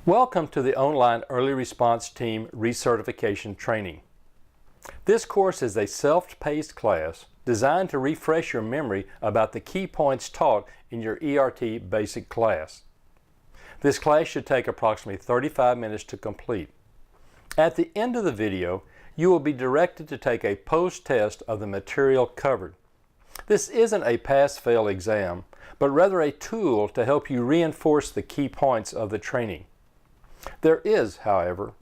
Welcome to the online Early Response Team Recertification Training. This course is a self-paced class designed to refresh your memory about the key points taught in your ERT basic class. This class should take approximately 35 minutes to complete. At the end of the video, you will be directed to take a post-test of the material covered. This isn't a pass-fail exam, but rather a tool to help you reinforce the key points of the training. There is, however,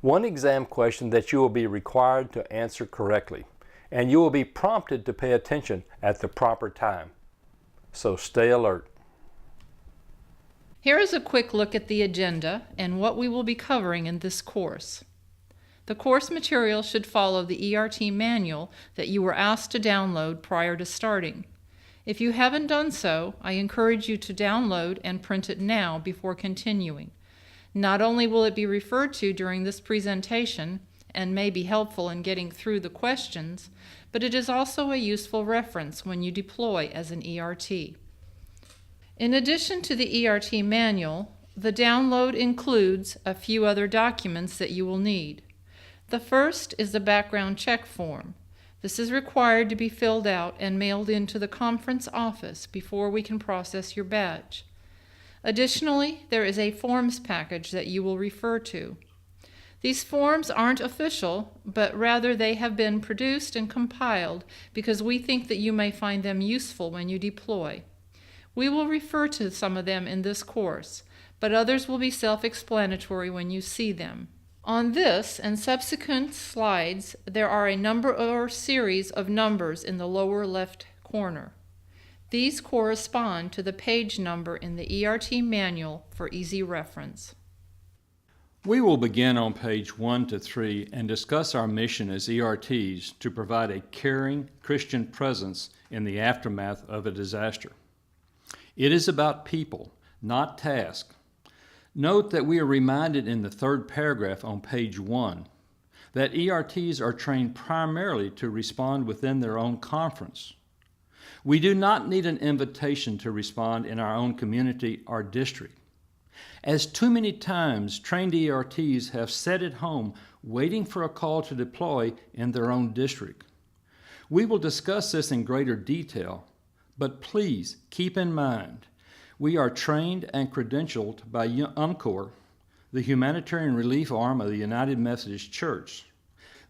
one exam question that you will be required to answer correctly, and you will be prompted to pay attention at the proper time. So stay alert. Here is a quick look at the agenda and what we will be covering in this course. The course material should follow the ERT manual that you were asked to download prior to starting. If you haven't done so, I encourage you to download and print it now before continuing. Not only will it be referred to during this presentation and may be helpful in getting through the questions, but it is also a useful reference when you deploy as an ERT. In addition to the ERT manual, the download includes a few other documents that you will need. The first is the background check form. This is required to be filled out and mailed into the conference office before we can process your badge. Additionally, there is a forms package that you will refer to. These forms aren't official, but rather they have been produced and compiled because we think that you may find them useful when you deploy. We will refer to some of them in this course, but others will be self-explanatory when you see them. On this and subsequent slides, there are a number or series of numbers in the lower left corner. These correspond to the page number in the ERT manual for easy reference. We will begin on page 1 to 3 and discuss our mission as ERTs to provide a caring Christian presence in the aftermath of a disaster. It is about people, not tasks. Note that we are reminded in the third paragraph on page 1 that ERTs are trained primarily to respond within their own conference. We do not need an invitation to respond in our own community or district. As too many times, trained ERTs have sat at home waiting for a call to deploy in their own district. We will discuss this in greater detail, but please keep in mind, we are trained and credentialed by UMCOR, the humanitarian relief arm of the United Methodist Church.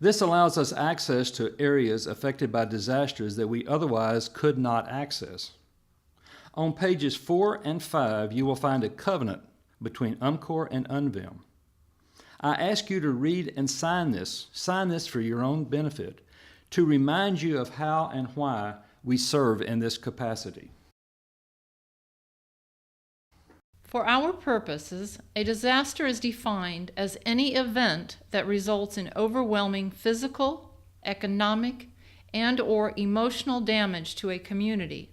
This allows us access to areas affected by disasters that we otherwise could not access. On pages 4 and 5, you will find a covenant between UMCOR and UNVIM. I ask you to read and sign this for your own benefit, to remind you of how and why we serve in this capacity. For our purposes, a disaster is defined as any event that results in overwhelming physical, economic, and/or emotional damage to a community.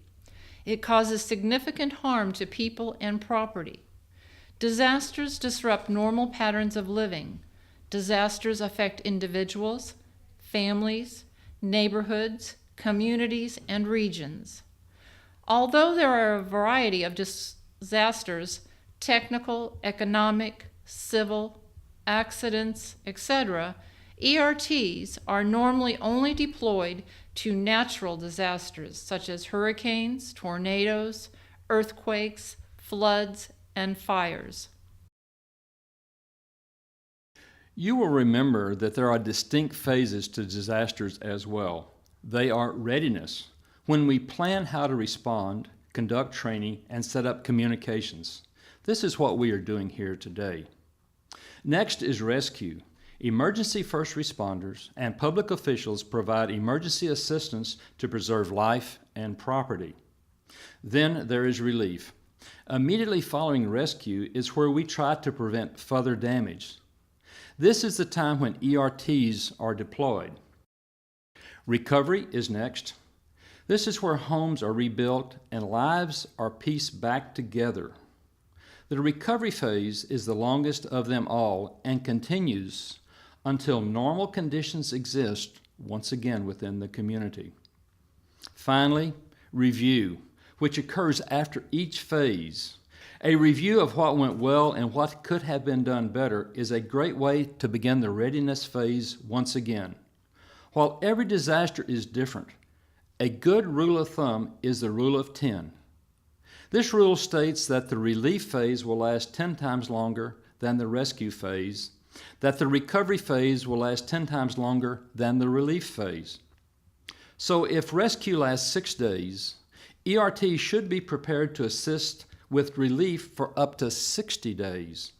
It causes significant harm to people and property. Disasters disrupt normal patterns of living. Disasters affect individuals, families, neighborhoods, communities, and regions. Although there are a variety of disasters, technical, economic, civil, accidents, etc., ERTs are normally only deployed to natural disasters such as hurricanes, tornadoes, earthquakes, floods, and fires. You will remember that there are distinct phases to disasters as well. They are readiness, when we plan how to respond, conduct training, and set up communications. This is what we are doing here today. Next is rescue. Emergency first responders and public officials provide emergency assistance to preserve life and property. Then there is relief. Immediately following rescue is where we try to prevent further damage. This is the time when ERTs are deployed. Recovery is next. This is where homes are rebuilt and lives are pieced back together. The recovery phase is the longest of them all and continues until normal conditions exist once again within the community. Finally, review, which occurs after each phase A review of what went well and what could have been done better is a great way to begin the readiness phase once again. While every disaster is different, a good rule of thumb is the rule of 10. This rule states that the relief phase will last 10 times longer than the rescue phase, that the recovery phase will last 10 times longer than the relief phase. So if rescue lasts 6 days, ERT should be prepared to assist with relief for up to 60 days.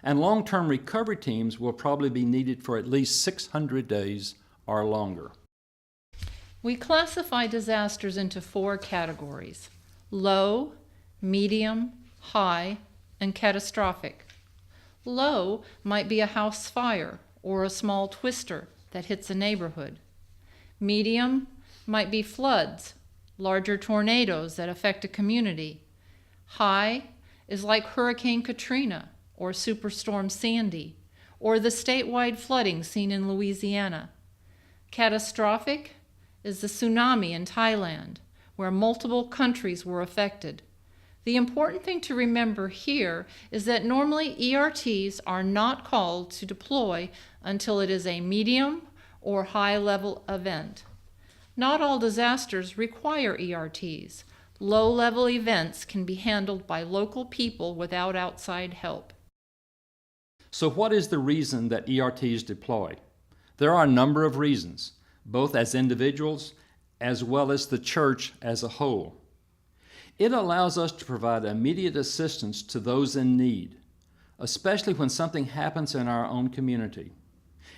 And long-term recovery teams will probably be needed for at least 600 days or longer. We classify disasters into 4 categories: low, medium, high, and catastrophic. Low might be a house fire or a small twister that hits a neighborhood. Medium might be floods, larger tornadoes that affect a community. High is like Hurricane Katrina or Superstorm Sandy or the statewide flooding seen in Louisiana. Catastrophic is the tsunami in Thailand, where multiple countries were affected. The important thing to remember here is that normally ERTs are not called to deploy until it is a medium or high-level event. Not all disasters require ERTs. Low-level events can be handled by local people without outside help. So what is the reason that ERTs deploy? There are a number of reasons, both as individuals as well as the church as a whole. It allows us to provide immediate assistance to those in need, especially when something happens in our own community.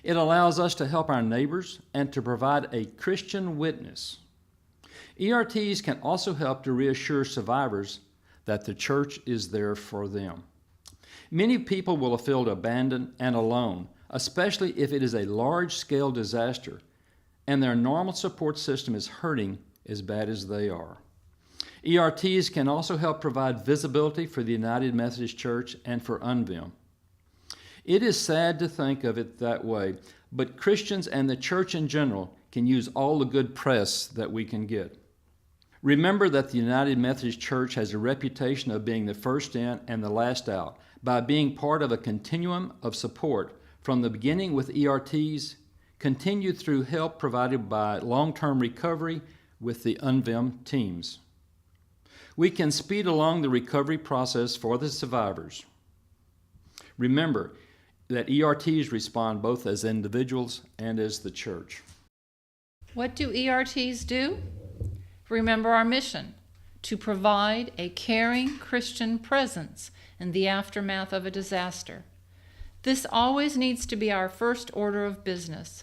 It allows us to help our neighbors and to provide a Christian witness. ERTs can also help to reassure survivors that the church is there for them. Many people will feel abandoned and alone, especially if it is a large-scale disaster and their normal support system is hurting as bad as they are. ERTs can also help provide visibility for the United Methodist Church and for UNVIM. It is sad to think of it that way, but Christians and the church in general can use all the good press that we can get. Remember that the United Methodist Church has a reputation of being the first in and the last out by being part of a continuum of support from the beginning with ERTs, continued through help provided by long-term recovery with the UNVIM teams. We can speed along the recovery process for the survivors. Remember that ERTs respond both as individuals and as the church. What do ERTs do? Remember our mission: to provide a caring Christian presence in the aftermath of a disaster. This always needs to be our first order of business.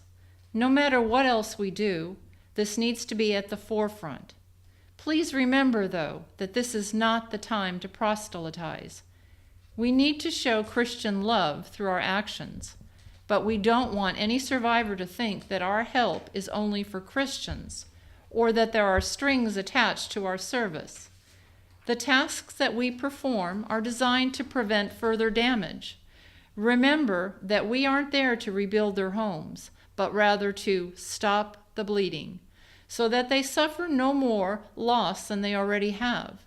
No matter what else we do, this needs to be at the forefront. Please remember, though, that this is not the time to proselytize. We need to show Christian love through our actions, but we don't want any survivor to think that our help is only for Christians or that there are strings attached to our service. The tasks that we perform are designed to prevent further damage. Remember that we aren't there to rebuild their homes, but rather to stop the bleeding, so that they suffer no more loss than they already have.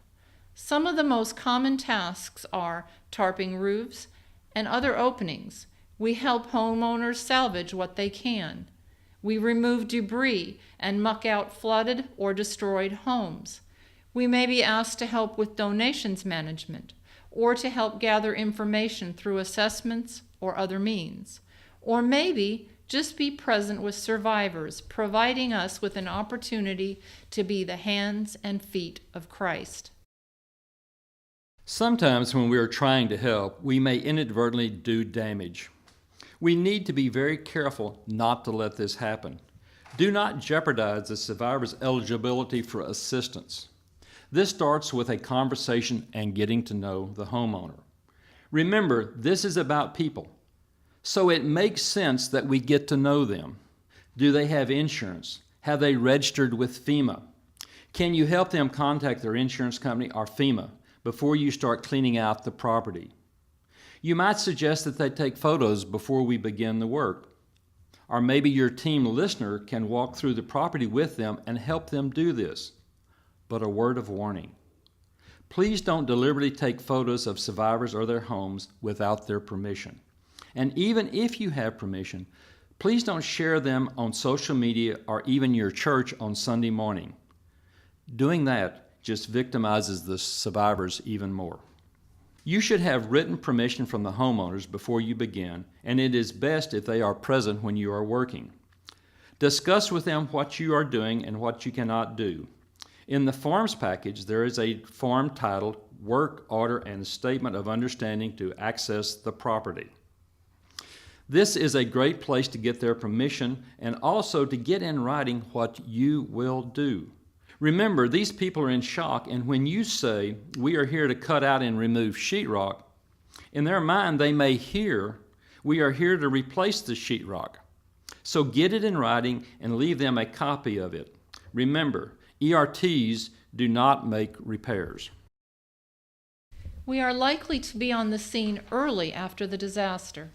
Some of the most common tasks are tarping roofs and other openings. We help homeowners salvage what they can. We remove debris and muck out flooded or destroyed homes. We may be asked to help with donations management or to help gather information through assessments or other means. Or maybe just be present with survivors, providing us with an opportunity to be the hands and feet of Christ. Sometimes when we are trying to help, we may inadvertently do damage. We need to be very careful not to let this happen. Do not jeopardize the survivor's eligibility for assistance. This starts with a conversation and getting to know the homeowner. Remember, this is about people, so it makes sense that we get to know them. Do they have insurance? Have they registered with FEMA? Can you help them contact their insurance company or FEMA before you start cleaning out the property? You might suggest that they take photos before we begin the work. Or maybe your team listener can walk through the property with them and help them do this. But a word of warning: Please don't deliberately take photos of survivors or their homes without their permission. And even if you have permission, please don't share them on social media or even your church on Sunday morning. Doing that just victimizes the survivors even more. You should have written permission from the homeowners before you begin, and it is best if they are present when you are working. Discuss with them what you are doing and what you cannot do. In the forms package, there is a form titled Work Order and Statement of Understanding to access the property. This is a great place to get their permission and also to get in writing what you will do. Remember, these people are in shock, and when you say, "We are here to cut out and remove sheetrock," in their mind they may hear, "We are here to replace the sheetrock." So get it in writing and leave them a copy of it. Remember, ERTs do not make repairs. We are likely to be on the scene early after the disaster.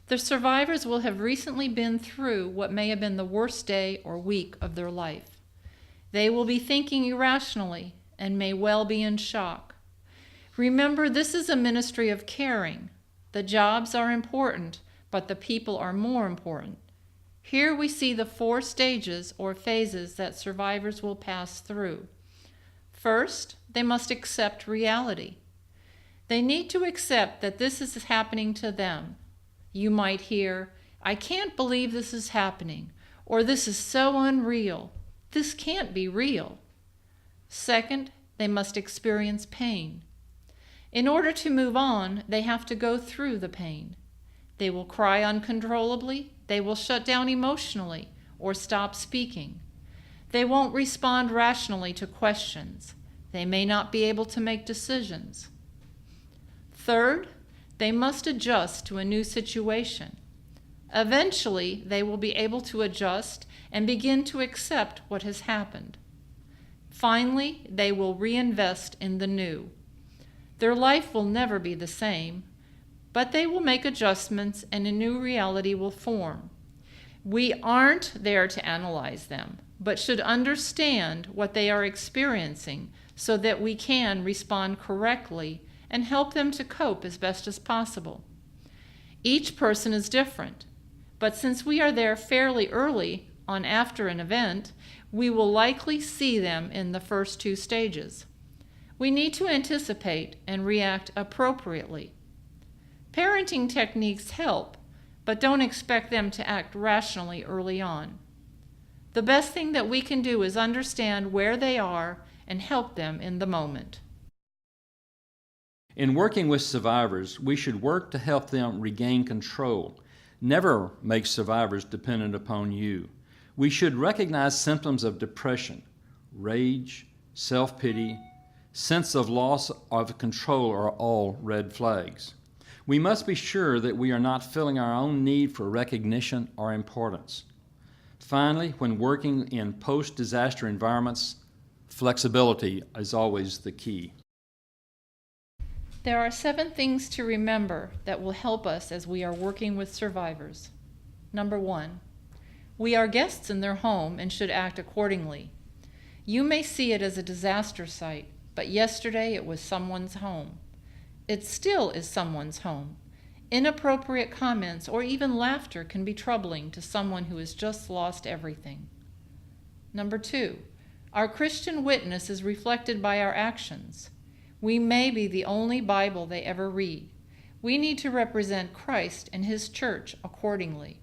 The survivors will have recently been through what may have been the worst day or week of their life. They will be thinking irrationally and may well be in shock. Remember, this is a ministry of caring. The jobs are important, but the people are more important. Here we see the 4 stages or phases that survivors will pass through. First, they must accept reality. They need to accept that this is happening to them. You might hear, "I can't believe this is happening," or "This is so unreal. This can't be real." Second, they must experience pain. In order to move on, they have to go through the pain. They will cry uncontrollably, they will shut down emotionally or stop speaking. They won't respond rationally to questions. They may not be able to make decisions. Third, they must adjust to a new situation. Eventually, they will be able to adjust and begin to accept what has happened. Finally, they will reinvest in the new. Their life will never be the same, but they will make adjustments and a new reality will form. We aren't there to analyze them, but should understand what they are experiencing so that we can respond correctly and help them to cope as best as possible. Each person is different, but since we are there fairly early on after an event, we will likely see them in the first 2 stages. We need to anticipate and react appropriately. Parenting techniques help, but don't expect them to act rationally early on. The best thing that we can do is understand where they are and help them in the moment. In working with survivors, we should work to help them regain control. Never make survivors dependent upon you. We should recognize symptoms of depression, rage, self-pity, sense of loss of control are all red flags. We must be sure that we are not feeling our own need for recognition or importance. Finally, when working in post-disaster environments, flexibility is always the key. There are 7 things to remember that will help us as we are working with survivors. Number 1, we are guests in their home and should act accordingly. You may see it as a disaster site, but yesterday it was someone's home. It still is someone's home. Inappropriate comments or even laughter can be troubling to someone who has just lost everything. Number 2, our Christian witness is reflected by our actions. We may be the only Bible they ever read. We need to represent Christ and His church accordingly.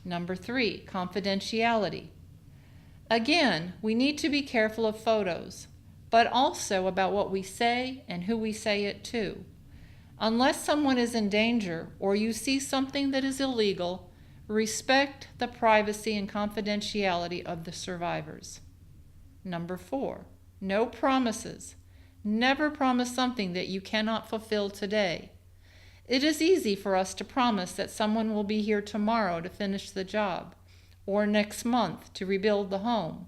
Number 3, confidentiality. Again, we need to be careful of photos, but also about what we say and who we say it to. Unless someone is in danger or you see something that is illegal, respect the privacy and confidentiality of the survivors. Number 4, no promises. Never promise something that you cannot fulfill today. It is easy for us to promise that someone will be here tomorrow to finish the job, or next month to rebuild the home,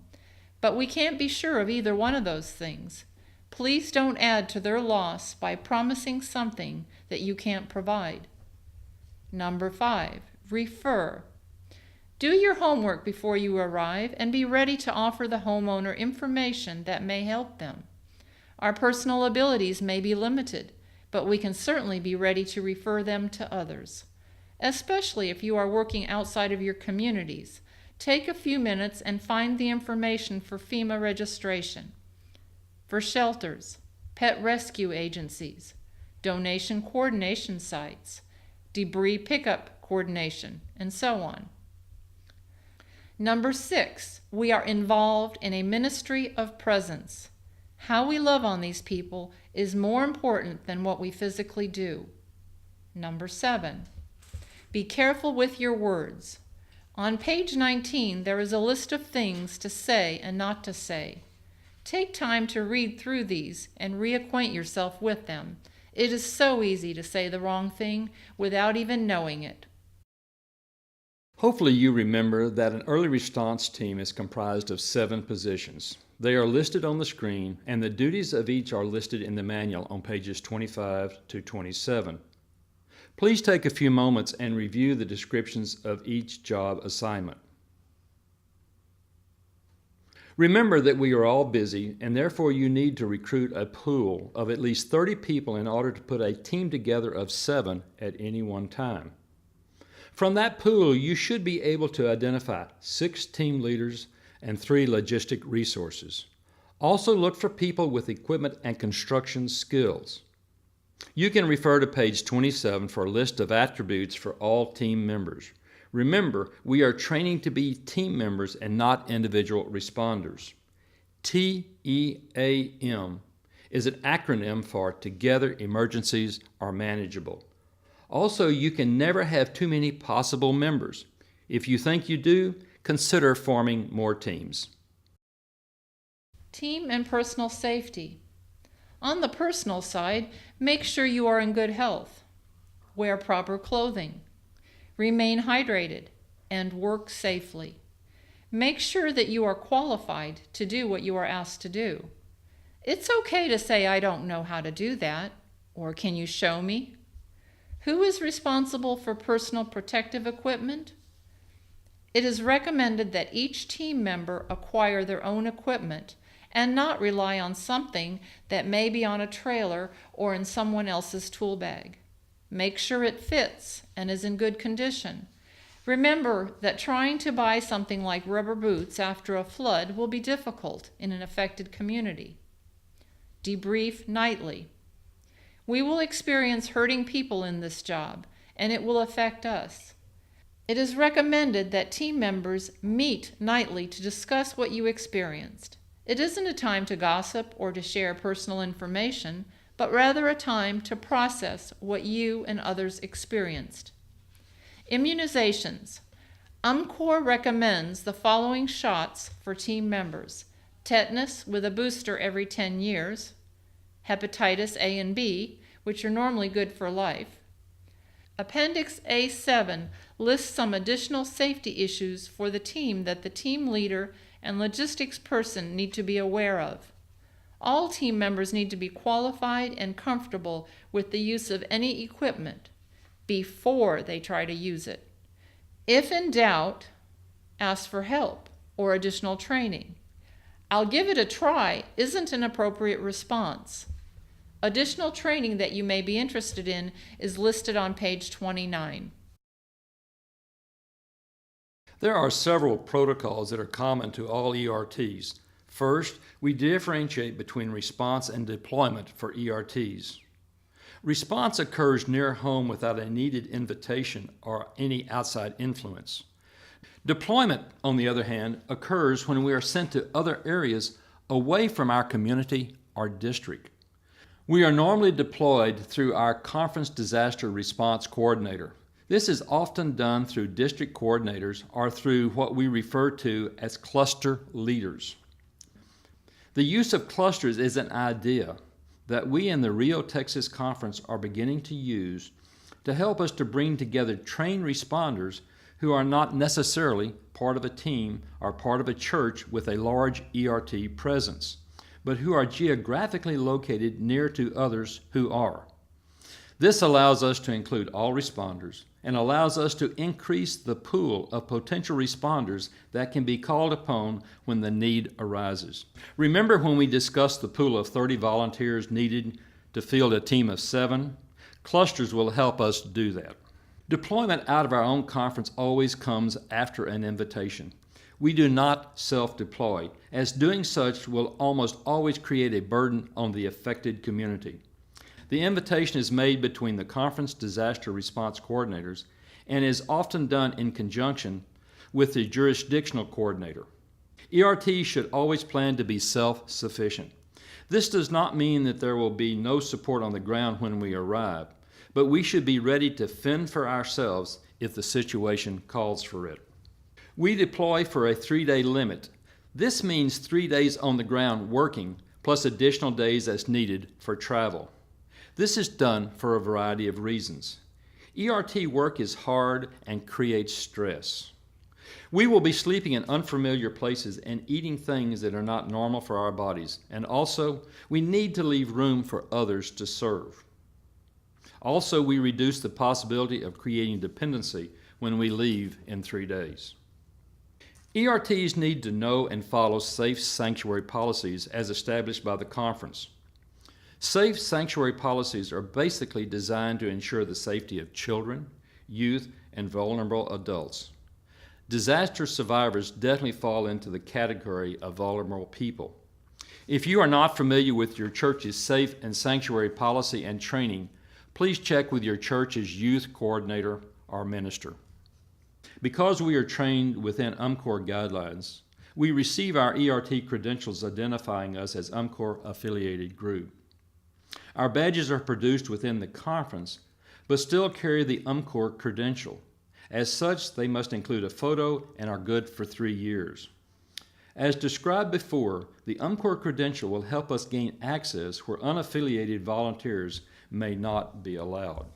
but we can't be sure of either one of those things. Please don't add to their loss by promising something that you can't provide. Number 5, refer. Do your homework before you arrive and be ready to offer the homeowner information that may help them. Our personal abilities may be limited, but we can certainly be ready to refer them to others. Especially if you are working outside of your communities, take a few minutes and find the information for FEMA registration, for shelters, pet rescue agencies, donation coordination sites, debris pickup coordination, and so on. Number 6, we are involved in a ministry of presence. How we love on these people is more important than what we physically do. Number 7, be careful with your words. On page 19, there is a list of things to say and not to say. Take time to read through these and reacquaint yourself with them. It is so easy to say the wrong thing without even knowing it. Hopefully you remember that an early response team is comprised of 7 positions. They are listed on the screen, and the duties of each are listed in the manual on pages 25 to 27. Please take a few moments and review the descriptions of each job assignment. Remember that we are all busy, and therefore you need to recruit a pool of at least 30 people in order to put a team together of 7 at any one time. From that pool, you should be able to identify 6 team leaders and 3 logistic resources. Also look for people with equipment and construction skills. You can refer to page 27 for a list of attributes for all team members. Remember, we are training to be team members and not individual responders. TEAM is an acronym for Together Emergencies Are Manageable. Also, you can never have too many possible members. If you think you do, consider forming more teams. Team and personal safety. On the personal side, make sure you are in good health. Wear proper clothing. Remain hydrated and work safely. Make sure that you are qualified to do what you are asked to do. It's okay to say, "I don't know how to do that," or "Can you show me?" Who is responsible for personal protective equipment? It is recommended that each team member acquire their own equipment and not rely on something that may be on a trailer or in someone else's tool bag. Make sure it fits and is in good condition. Remember that trying to buy something like rubber boots after a flood will be difficult in an affected community. Debrief nightly. We will experience hurting people in this job, and it will affect us. It is recommended that team members meet nightly to discuss what you experienced. It isn't a time to gossip or to share personal information, but rather a time to process what you and others experienced. Immunizations. UMCOR recommends the following shots for team members: tetanus with a booster every 10 years, hepatitis A and B, which are normally good for life. Appendix A7 lists some additional safety issues for the team that the team leader and logistics person need to be aware of. All team members need to be qualified and comfortable with the use of any equipment before they try to use it. If in doubt, ask for help or additional training. "I'll give it a try" isn't an appropriate response. Additional training that you may be interested in is listed on page 29. There are several protocols that are common to all ERTs. First, we differentiate between response and deployment for ERTs. Response occurs near home without a needed invitation or any outside influence. Deployment, on the other hand, occurs when we are sent to other areas away from our community or district. We are normally deployed through our Conference Disaster Response Coordinator. This is often done through district coordinators or through what we refer to as cluster leaders. The use of clusters is an idea that we in the Rio, Texas Conference are beginning to use to help us to bring together trained responders who are not necessarily part of a team or part of a church with a large ERT presence, but who are geographically located near to others who are. This allows us to include all responders and allows us to increase the pool of potential responders that can be called upon when the need arises. Remember when we discussed the pool of 30 volunteers needed to field a team of 7? Clusters will help us do that. Deployment out of our own conference always comes after an invitation. We do not self-deploy, as doing such will almost always create a burden on the affected community. The invitation is made between the conference disaster response coordinators and is often done in conjunction with the jurisdictional coordinator. ERT should always plan to be self-sufficient. This does not mean that there will be no support on the ground when we arrive, but we should be ready to fend for ourselves if the situation calls for it. We deploy for a 3-day limit. This means 3 days on the ground working, plus additional days as needed for travel. This is done for a variety of reasons. ERT work is hard and creates stress. We will be sleeping in unfamiliar places and eating things that are not normal for our bodies, and also we need to leave room for others to serve. Also, we reduce the possibility of creating dependency when we leave in 3 days. ERTs need to know and follow safe sanctuary policies as established by the conference. Safe sanctuary policies are basically designed to ensure the safety of children, youth, and vulnerable adults. Disaster survivors definitely fall into the category of vulnerable people. If you are not familiar with your church's safe and sanctuary policy and training, please check with your church's youth coordinator or minister. Because we are trained within UMCOR guidelines, we receive our ERT credentials identifying us as UMCOR affiliated group. Our badges are produced within the conference, but still carry the UMCOR credential. As such, they must include a photo and are good for 3 years. As described before, the UMCOR credential will help us gain access where unaffiliated volunteers may not be allowed.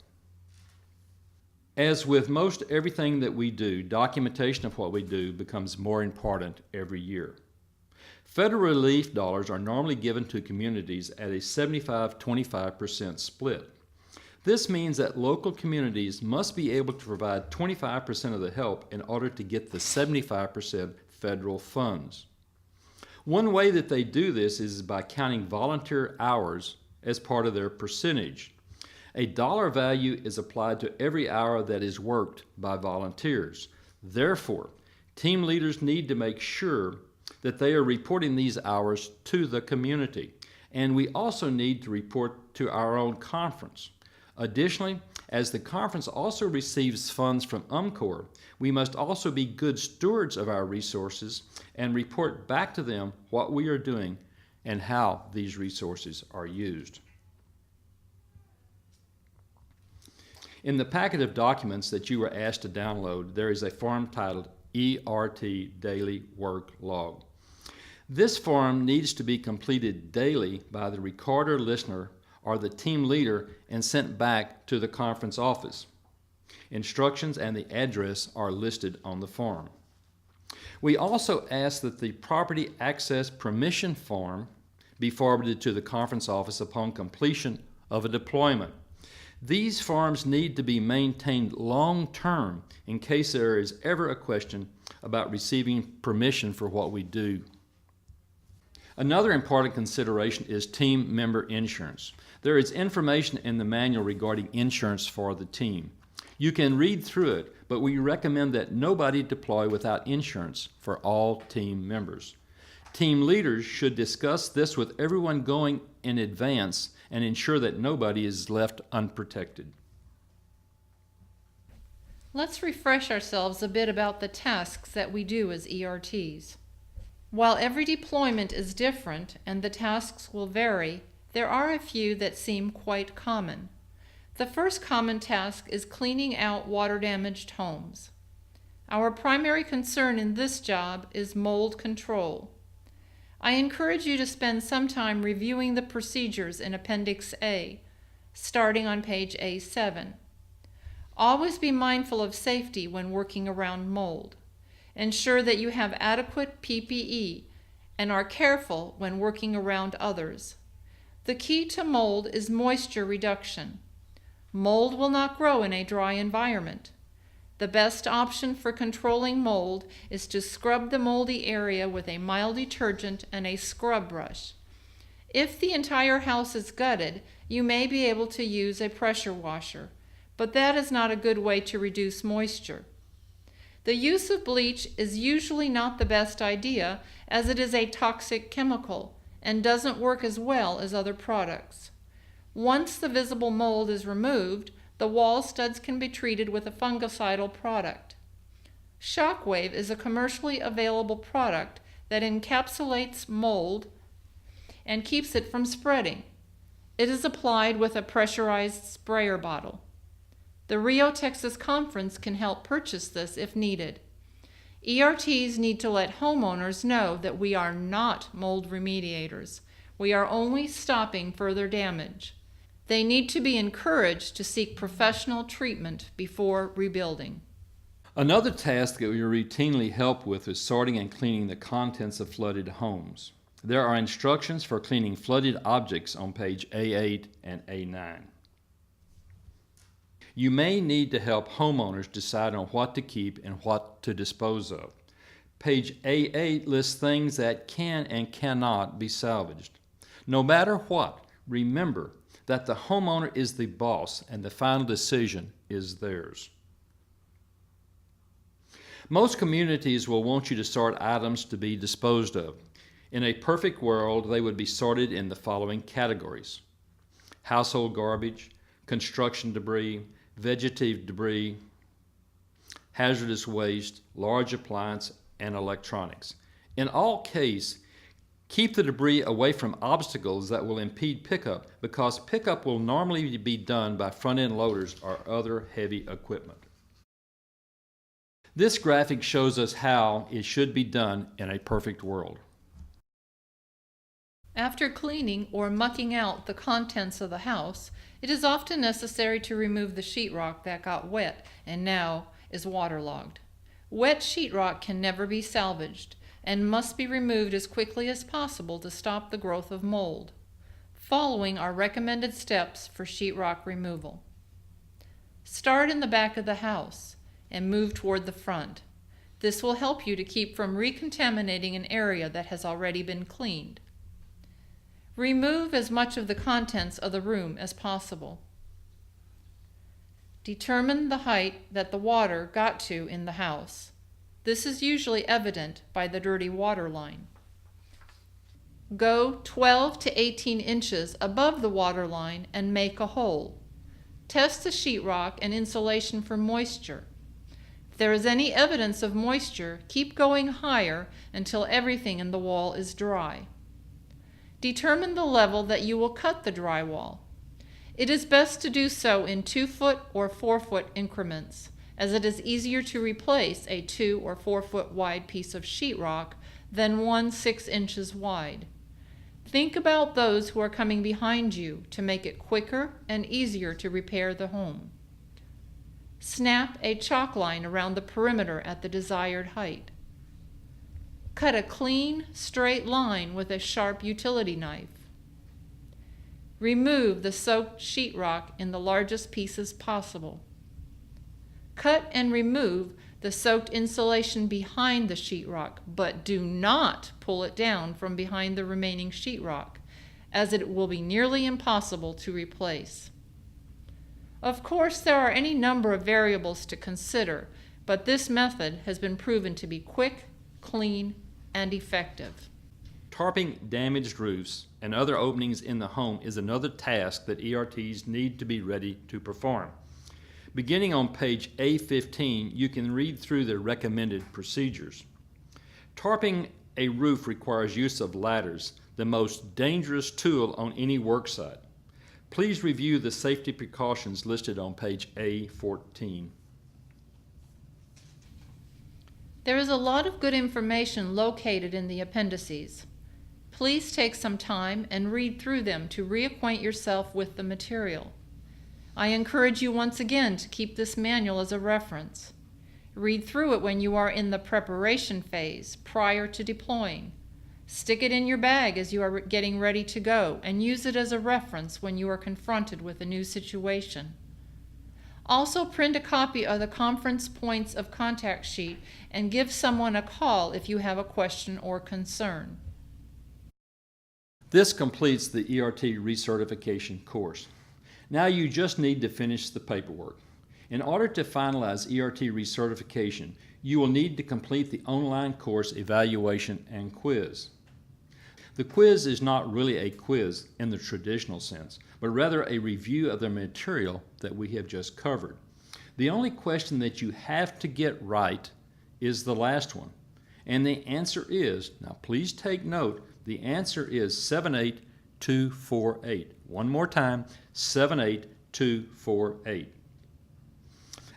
As with most everything that we do, documentation of what we do becomes more important every year. Federal relief dollars are normally given to communities at a 75-25% split. This means that local communities must be able to provide 25% of the help in order to get the 75% federal funds. One way that they do this is by counting volunteer hours as part of their percentage. A dollar value is applied to every hour that is worked by volunteers. Therefore, team leaders need to make sure that they are reporting these hours to the community, and we also need to report to our own conference. Additionally, as the conference also receives funds from UMCOR, we must also be good stewards of our resources and report back to them what we are doing and how these resources are used. In the packet of documents that you were asked to download, there is a form titled ERT Daily Work Log. This form needs to be completed daily by the recorder listener or the team leader and sent back to the conference office. Instructions and the address are listed on the form. We also ask that the property access permission form be forwarded to the conference office upon completion of a deployment. These forms need to be maintained long-term in case there is ever a question about receiving permission for what we do. Another important consideration is team member insurance. There is information in the manual regarding insurance for the team. You can read through it, but we recommend that nobody deploy without insurance for all team members. Team leaders should discuss this with everyone going in advance and ensure that nobody is left unprotected. Let's refresh ourselves a bit about the tasks that we do as ERTs. While every deployment is different and the tasks will vary, there are a few that seem quite common. The first common task is cleaning out water-damaged homes. Our primary concern in this job is mold control. I encourage you to spend some time reviewing the procedures in Appendix A, starting on page A7. Always be mindful of safety when working around mold. Ensure that you have adequate PPE and are careful when working around others. The key to mold is moisture reduction. Mold will not grow in a dry environment. The best option for controlling mold is to scrub the moldy area with a mild detergent and a scrub brush. If the entire house is gutted, you may be able to use a pressure washer, but that is not a good way to reduce moisture. The use of bleach is usually not the best idea, as it is a toxic chemical and doesn't work as well as other products. Once the visible mold is removed, the wall studs can be treated with a fungicidal product. Shockwave is a commercially available product that encapsulates mold and keeps it from spreading. It is applied with a pressurized sprayer bottle. The Rio, Texas conference can help purchase this if needed. ERTs need to let homeowners know that we are not mold remediators. We are only stopping further damage. They need to be encouraged to seek professional treatment before rebuilding. Another task that we routinely help with is sorting and cleaning the contents of flooded homes. There are instructions for cleaning flooded objects on page A8 and A9. You may need to help homeowners decide on what to keep and what to dispose of. Page A8 lists things that can and cannot be salvaged. No matter what, remember that the homeowner is the boss and the final decision is theirs. Most communities will want you to sort items to be disposed of. In a perfect world, they would be sorted in the following categories: household garbage, construction debris, vegetative debris, hazardous waste, large appliance, and electronics. In all cases, keep the debris away from obstacles that will impede pickup, because pickup will normally be done by front-end loaders or other heavy equipment. This graphic shows us how it should be done in a perfect world. After cleaning or mucking out the contents of the house, it is often necessary to remove the sheetrock that got wet and now is waterlogged. Wet sheetrock can never be salvaged and must be removed as quickly as possible to stop the growth of mold. Following are recommended steps for sheetrock removal. Start in the back of the house and move toward the front. This will help you to keep from recontaminating an area that has already been cleaned. Remove as much of the contents of the room as possible. Determine the height that the water got to in the house. This is usually evident by the dirty water line. Go 12 to 18 inches above the water line and make a hole. Test the sheetrock and insulation for moisture. If there is any evidence of moisture, keep going higher until everything in the wall is dry. Determine the level that you will cut the drywall. It is best to do so in 2-foot or 4-foot increments, as it is easier to replace a 2 or 4-foot wide piece of sheetrock than one 6 inches wide. Think about those who are coming behind you to make it quicker and easier to repair the home. Snap a chalk line around the perimeter at the desired height. Cut a clean, straight line with a sharp utility knife. Remove the soaked sheetrock in the largest pieces possible. Cut and remove the soaked insulation behind the sheetrock, but do not pull it down from behind the remaining sheetrock, as it will be nearly impossible to replace. Of course, there are any number of variables to consider, but this method has been proven to be quick, clean, and effective. Tarping damaged roofs and other openings in the home is another task that ERTs need to be ready to perform. Beginning on page A15, you can read through the recommended procedures. Tarping a roof requires use of ladders, the most dangerous tool on any work site. Please review the safety precautions listed on page A14. There is a lot of good information located in the appendices. Please take some time and read through them to reacquaint yourself with the material. I encourage you once again to keep this manual as a reference. Read through it when you are in the preparation phase prior to deploying. Stick it in your bag as you are getting ready to go, and use it as a reference when you are confronted with a new situation. Also, print a copy of the conference points of contact sheet and give someone a call if you have a question or concern. This completes the ERT recertification course. Now you just need to finish the paperwork. In order to finalize ERT recertification, you will need to complete the online course evaluation and quiz. The quiz is not really a quiz in the traditional sense, but rather a review of the material that we have just covered. The only question that you have to get right is the last one. And the answer is, now please take note, the answer is 78248. One more time, 78248.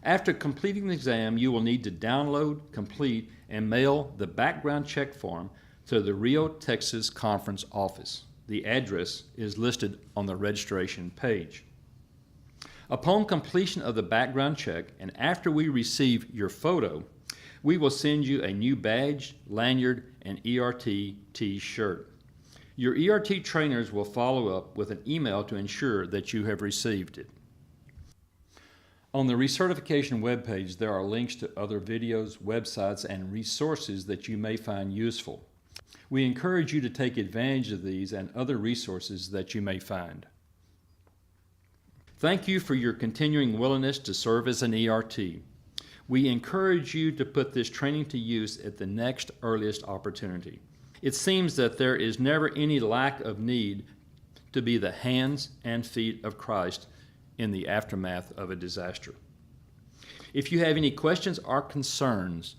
After completing the exam, you will need to download, complete, and mail the background check form to the Rio, Texas Conference office. The address is listed on the registration page. Upon completion of the background check, and after we receive your photo, we will send you a new badge, lanyard, and ERT t-shirt. Your ERT trainers will follow up with an email to ensure that you have received it. On the recertification webpage, there are links to other videos, websites, and resources that you may find useful. We encourage you to take advantage of these and other resources that you may find. Thank you for your continuing willingness to serve as an ERT. We encourage you to put this training to use at the next earliest opportunity. It seems that there is never any lack of need to be the hands and feet of Christ in the aftermath of a disaster. If you have any questions or concerns,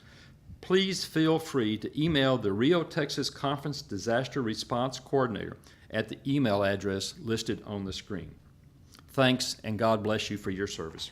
please feel free to email the Rio, Texas Conference Disaster Response Coordinator at the email address listed on the screen. Thanks, and God bless you for your service.